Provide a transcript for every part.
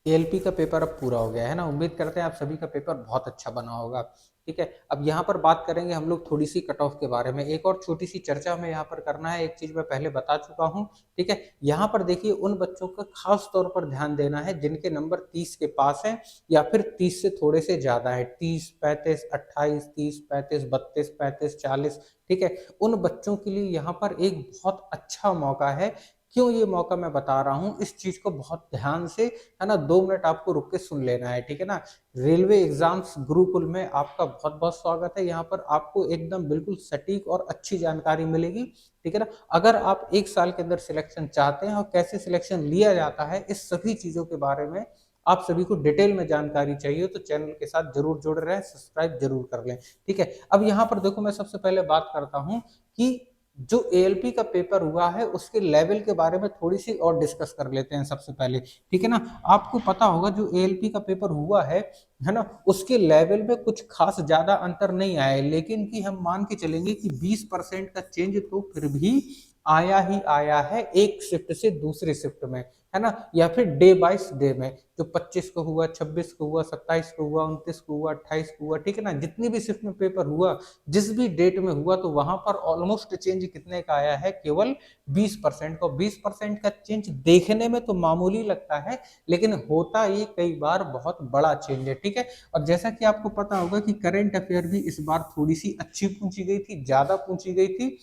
ALP का paper अब पूरा हो गया है ना। उम्मीद करते हैं आप सभी का पेपर बहुत अच्छा बना होगा। ठीक है, अब यहाँ पर बात करेंगे हम लोग थोड़ी सी कट ऑफ के बारे में। एक और छोटी सी चर्चा हमें यहाँ पर करना है। एक चीज मैं पहले बता चुका हूँ। ठीक है, यहाँ पर देखिए उन बच्चों का खास तौर पर ध्यान देना है जिनके नंबर 30 के पास हैं या फिर 30 से थोड़े से ज्यादा है। 30, 35, 28, 30, 35, 32, 35, 40। ठीक है, उन बच्चों के लिए यहाँ पर एक बहुत अच्छा मौका है। क्यों ये मौका मैं बता रहा हूँ, इस चीज को बहुत ध्यान से, है ना, 2 मिनट आपको रुक के सुन लेना है। ठीक है ना। रेलवे एग्जाम्स गुरुकुल में आपका बहुत बहुत स्वागत है। यहाँ पर आपको एकदम बिल्कुल सटीक और अच्छी जानकारी मिलेगी। ठीक है ना। अगर आप 1 साल के अंदर सिलेक्शन चाहते हैं और कैसे सिलेक्शन लिया जाता है, इस सभी चीजों के बारे में आप सभी को डिटेल में जानकारी चाहिए तो चैनल के साथ जरूर जुड़े रहें, सब्सक्राइब जरूर कर लें। ठीक है, अब यहाँ पर देखो मैं सबसे पहले बात करता हूँ कि जो एएलपी का पेपर हुआ है उसके लेवल के बारे में थोड़ी सी और डिस्कस कर लेते हैं सबसे पहले। ठीक है ना। आपको पता होगा जो एएलपी का पेपर हुआ है ना, उसके लेवल में कुछ खास ज्यादा अंतर नहीं आया है, लेकिन कि हम मान के चलेंगे कि 20% का चेंज तो फिर भी आया ही आया है, एक शिफ्ट से दूसरे शिफ्ट में, है ना, या फिर डे बाइस डे में। जो 25 को हुआ, 26 को हुआ, 27 को हुआ, 29 को हुआ, 28 को हुआ। ठीक है ना, जितनी भी शिफ्ट में पेपर हुआ, जिस भी डेट में हुआ, तो वहां पर ऑलमोस्ट चेंज कितने का आया है, केवल 20% का। 20% का चेंज देखने में तो मामूली लगता है, लेकिन होता ये कई बार बहुत बड़ा चेंज है। ठीक है, और जैसा कि आपको पता होगा कि करंट अफेयर भी इस बार थोड़ी सी अच्छी पूछी गई थी, ज्यादा पूछी गई थी,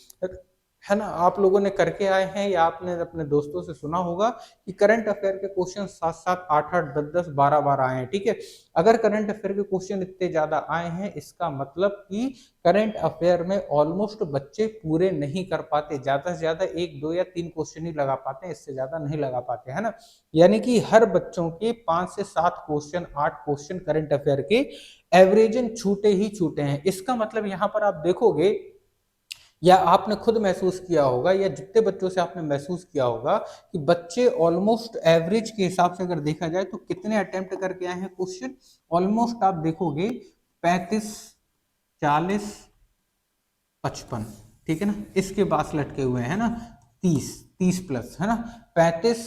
है ना। आप लोगों ने करके आए हैं या आपने अपने दोस्तों से सुना होगा कि करंट अफेयर के क्वेश्चन 7-7, 8-8, 10-10, 12-12 आए हैं। ठीक है, अगर करंट अफेयर के क्वेश्चन इतने ज्यादा आए हैं, इसका मतलब कि करंट अफेयर में ऑलमोस्ट बच्चे पूरे नहीं कर पाते, ज्यादा से ज्यादा 1, 2 या 3 क्वेश्चन ही लगा पाते हैं, इससे ज्यादा नहीं लगा पाते, है ना। यानी कि हर बच्चों के 5 से 7 क्वेश्चन, 8 क्वेश्चन करंट अफेयर के एवरेजन छूटे ही छूटे हैं। इसका मतलब यहाँ पर आप देखोगे या आपने खुद महसूस किया होगा या जितने बच्चों से आपने महसूस किया होगा कि बच्चे ऑलमोस्ट एवरेज के हिसाब से अगर देखा जाए तो कितने अटेम्प्ट करके आए हैं क्वेश्चन, ऑलमोस्ट आप देखोगे 35, 40, 55। ठीक है ना, इसके पास लटके हुए हैं ना 30, 30 प्लस, है ना, 35,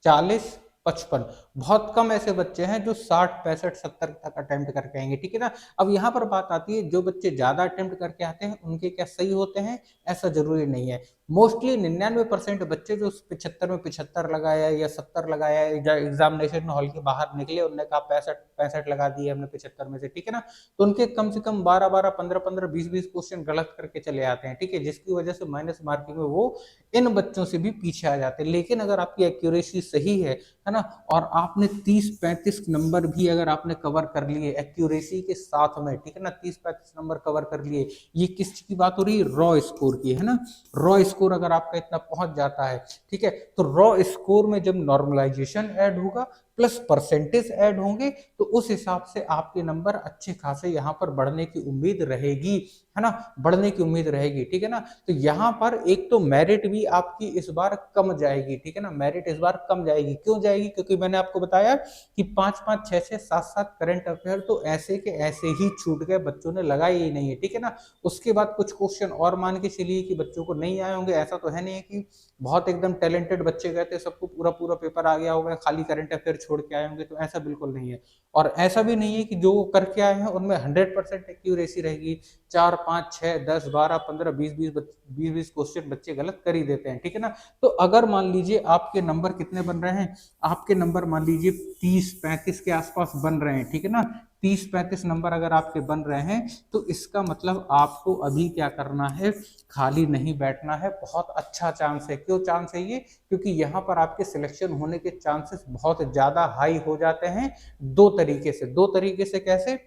40, 55। बहुत कम ऐसे बच्चे हैं जो 60, 65, 70 तक अटेम्प्ट करके आएंगे। ठीक है ना। अब यहाँ पर बात आती है, जो बच्चे ज्यादा अटेम्प्ट करके आते हैं उनके क्या सही होते हैं, ऐसा जरूरी नहीं है। मोस्टली 99% बच्चे जो 75 में 75 लगाया या 70 लगाया, एग्जामिनेशन हॉल के बाहर निकले, उनने कहा 65 65 लगा दिए हमने 75 में से। ठीक है ना, तो उनके कम से कम 12-12, 15-15, 20-20 क्वेश्चन गलत करके चले आते हैं। ठीक है, जिसकी वजह से माइनस मार्किंग में वो इन बच्चों से भी पीछे आ जाते हैं। लेकिन अगर आपकी एक्यूरेसी सही है ना, और आपने 30-35 नंबर भी अगर आपने कवर कर लिए एक्यूरेसी के साथ में, ठीक है ना, 30-35 नंबर कवर कर लिए, ये किस की बात हो रही है, रॉ स्कोर की, है ना। रॉ स्कोर अगर आपका इतना पहुंच जाता है, ठीक है, तो रॉ स्कोर में जब नॉर्मलाइजेशन ऐड होगा प्लस परसेंटेज ऐड होंगे, तो उस हिसाब से आपके नंबर अच्छे खासे यहाँ पर बढ़ने की उम्मीद रहेगी, है ना, बढ़ने की उम्मीद रहेगी। ठीक है ना, तो यहाँ पर एक तो मेरिट भी आपकी इस बार कम जाएगी। ठीक है ना, मेरिट इस बार कम जाएगी। क्यों जाएगी, क्योंकि मैंने आपको बताया कि 5-5, 6-6, 7-7 करंट अफेयर तो ऐसे के ऐसे ही छूट गए, बच्चों ने लगाए ही नहीं है। ठीक है ना, उसके बाद कुछ क्वेश्चन और मान के चलिए कि बच्चों को नहीं आए होंगे, ऐसा तो है नहीं कि बहुत एकदम टैलेंटेड बच्चे गए थे, सबको पूरा पूरा पेपर आ गया होगा, खाली करंट अफेयर छोड़ के आए होंगे, तो ऐसा बिल्कुल नहीं है। और ऐसा भी नहीं है कि जो करके आए हैं उनमें 100% एक्यूरेसी रहेगी। 4, 5, 6, 10, 12, 15, 20, 20 20 क्वेश्चन बच्चे गलत कर ही देते हैं। ठीक है ना, तो अगर मान लीजिए आपके नंबर कितने बन रहे हैं, आपके नंबर मान लीजिए 30-35 के आसपास बन रहे हैं, ठीक है ना, 30-35 नंबर अगर आपके बन रहे हैं, तो इसका मतलब आपको अभी क्या करना है, खाली नहीं बैठना है। बहुत अच्छा चांस है। क्यों चांस है ये, क्योंकि यहाँ पर आपके सिलेक्शन होने के चांसेस बहुत ज्यादा हाई हो जाते हैं। दो तरीके से कैसे,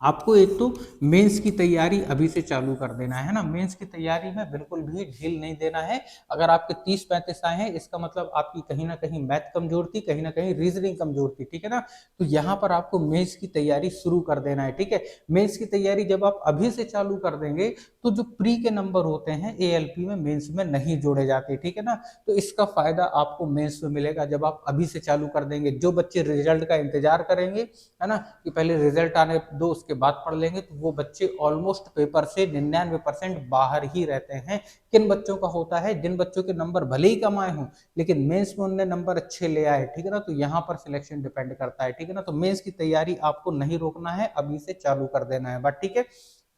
आपको एक तो मेंस की तैयारी अभी से चालू कर देना है ना, मेंस की तैयारी में बिल्कुल भी ढील नहीं देना है। अगर आपके 30-35 आए हैं, इसका मतलब आपकी कहीं ना कहीं मैथ कमजोर थी, कहीं ना कहीं रीजनिंग कमजोर थी। ठीक है ना, तो यहाँ पर आपको मेंस की तैयारी शुरू कर देना है। ठीक है, मेंस की तैयारी जब आप अभी से चालू कर देंगे, तो जो प्री के नंबर होते हैं एएलपी में मेंस में नहीं जोड़े जाते। ठीक है ना, तो इसका फायदा आपको मेंस में मिलेगा जब आप अभी से चालू कर देंगे। जो बच्चे रिजल्ट का इंतजार करेंगे, है ना, कि पहले रिजल्ट आने दो उसके के बाद पढ़ लेंगे तो वो बच्चे ऑलमोस्ट पेपर से 99% बाहर ही रहते हैं। किन बच्चों का होता है? जिन बच्चों के नंबर भले ही कम आए हों लेकिन मेंस में उनने नंबर अच्छे ले आए, ठीक है ना, तो यहाँ पर सिलेक्शन डिपेंड करता है, ठीक है ना। तो मेंस की तैयारी आपको नहीं रोकना है, अभी से चालू कर देना है बात, ठीक है।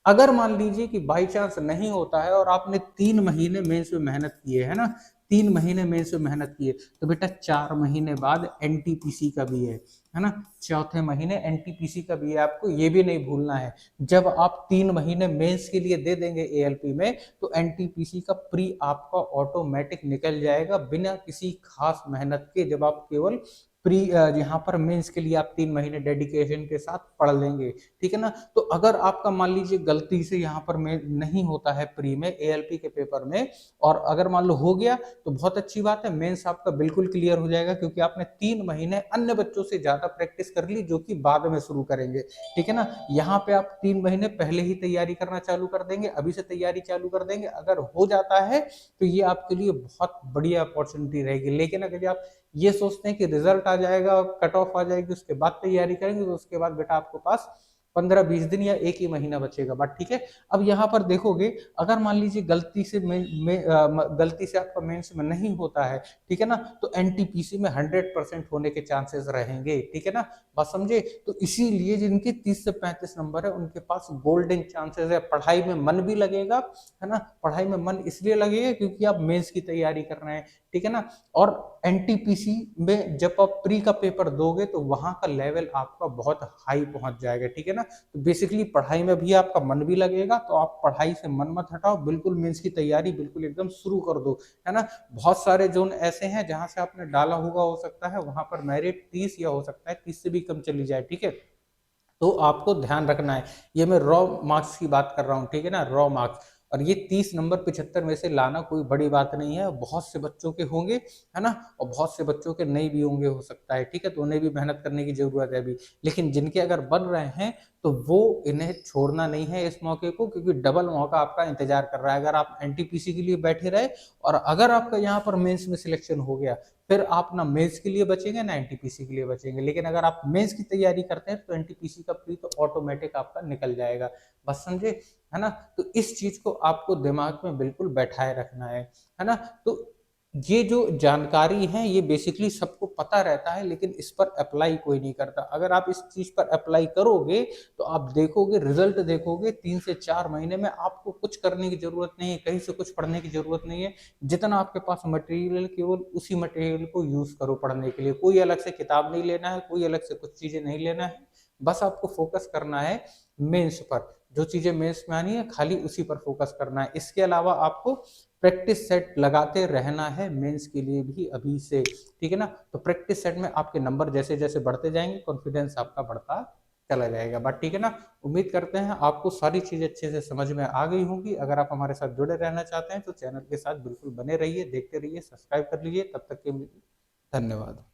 अगर मान लीजिए कि बाई चांस नहीं होता है और आपने 3 महीने मेंस में मेहनत की है ना, 3 महीने मेंस में मेहनत की है, तो बेटा 4 महीने बाद एनटीपीसी का भी है ना, चौथे महीने एनटीपीसी का भी है, आपको ये भी नहीं भूलना है। जब आप 3 महीने मेंस के लिए दे देंगे एएलपी में, तो एनटीपीसी का प्री आपका ऑटोमेटिक निकल जाएगा बिना किसी खास मेहनत के, जब आप केवल प्री यहाँ पर मेंस के लिए आप 3 महीने डेडिकेशन के साथ पढ़ लेंगे, ठीक है ना। तो अगर आपका मान लीजिए गलती से यहाँ पर में नहीं होता है प्री में एएलपी के पेपर में, और अगर मान लो हो गया तो बहुत अच्छी बात है, मेंस आपका बिल्कुल क्लियर हो जाएगा, क्योंकि आपने 3 महीने अन्य बच्चों से ज्यादा प्रैक्टिस कर ली जो कि बाद में शुरू करेंगे, ठीक है ना। यहाँ पे आप 3 महीने पहले ही तैयारी करना चालू कर देंगे, अभी से तैयारी चालू कर देंगे, अगर हो जाता है तो ये आपके लिए बहुत बढ़िया अपॉर्चुनिटी रहेगी। लेकिन अगर आप ये सोचते हैं कि रिजल्ट आ जाएगा, कट ऑफ आ जाएगी, उसके बाद तैयारी करेंगे, तो उसके बाद बेटा आपके पास 15-20 दिन या एक ही महीना बचेगा, बात ठीक है। अब यहाँ पर देखोगे, अगर मान लीजिए गलती से गलती से आपका मेंस में नहीं होता है, ठीक है ना, तो एनटीपीसी में 100% होने के चांसेस रहेंगे, ठीक है ना, बात समझे। तो इसीलिए जिनके 30 से 35 नंबर है उनके पास गोल्डन चांसेस है, पढ़ाई में मन भी लगेगा, है ना, पढ़ाई में मन इसलिए लगेगा क्योंकि आप मेंस की तैयारी कर रहे हैं, ठीक है ना। और एनटीपीसी में जब आप प्री का पेपर दोगे तो वहां का लेवल आपका बहुत हाई पहुंच जाएगा, ठीक है ना। तो बेसिकली पढ़ाई में भी आपका मन भी लगेगा, तो आप पढ़ाई से मन मत हटाओ, बिल्कुल मेंस की तैयारी बिल्कुल एकदम शुरू कर दो, है ना। बहुत सारे जोन ऐसे हैं जहां से आपने डाला होगा, हो सकता है वहां पर मेरिट 30 या हो सकता है 30 से भी कम चली जाए, ठीक है। तो आपको ध्यान रखना है, ये मैं रॉ मार्क्स की बात कर रहा हूँ, ठीक है ना, रॉ मार्क्स। और ये 30 नंबर 75 में से लाना कोई बड़ी बात नहीं है, बहुत से बच्चों के होंगे, है ना, और बहुत से बच्चों के नहीं भी होंगे, हो सकता है, ठीक है, तो उन्हें भी मेहनत करने की जरूरत है अभी। लेकिन जिनके अगर बन रहे हैं तो वो इन्हें छोड़ना नहीं है इस मौके को, क्योंकि डबल मौका आपका इंतजार कर रहा है। अगर आप एनटीपीसी के लिए बैठे रहे और अगर आपका यहाँ पर मेंस में सिलेक्शन हो गया, फिर आप ना मेंस के लिए बचेंगे ना एनटीपीसी के लिए बचेंगे। लेकिन अगर आप मेंस की तैयारी करते हैं तो एनटीपीसी का प्री तो ऑटोमेटिक आपका निकल जाएगा, बस समझे, है ना। तो इस चीज को आपको दिमाग में बिल्कुल बैठाए रखना है ना। तो ये जो जानकारी है ये बेसिकली सबको पता रहता है, लेकिन इस पर अप्लाई कोई नहीं करता। अगर आप इस चीज पर अप्लाई करोगे तो आप देखोगे, रिजल्ट देखोगे, 3 से 4 महीने में आपको कुछ करने की जरूरत नहीं है, कहीं से कुछ पढ़ने की जरूरत नहीं है। जितना आपके पास मटेरियल, केवल उसी मटेरियल को यूज करो पढ़ने के लिए। कोई अलग से किताब नहीं लेना है, कोई अलग से कुछ चीजें नहीं लेना है, बस आपको फोकस करना है मेंस पर। जो चीजें मेंस में आनी है खाली उसी पर फोकस करना है। इसके अलावा आपको प्रैक्टिस सेट लगाते रहना है मेंस के लिए भी अभी से, ठीक है ना। तो प्रैक्टिस सेट में आपके नंबर जैसे जैसे बढ़ते जाएंगे, कॉन्फिडेंस आपका बढ़ता चला जाएगा, बात ठीक है ना। उम्मीद करते हैं आपको सारी चीजें अच्छे से समझ में आ गई होंगी। अगर आप हमारे साथ जुड़े रहना चाहते हैं तो चैनल के साथ बिल्कुल बने रहिए, देखते रहिए, सब्सक्राइब कर लीजिए। तब तक के लिए धन्यवाद।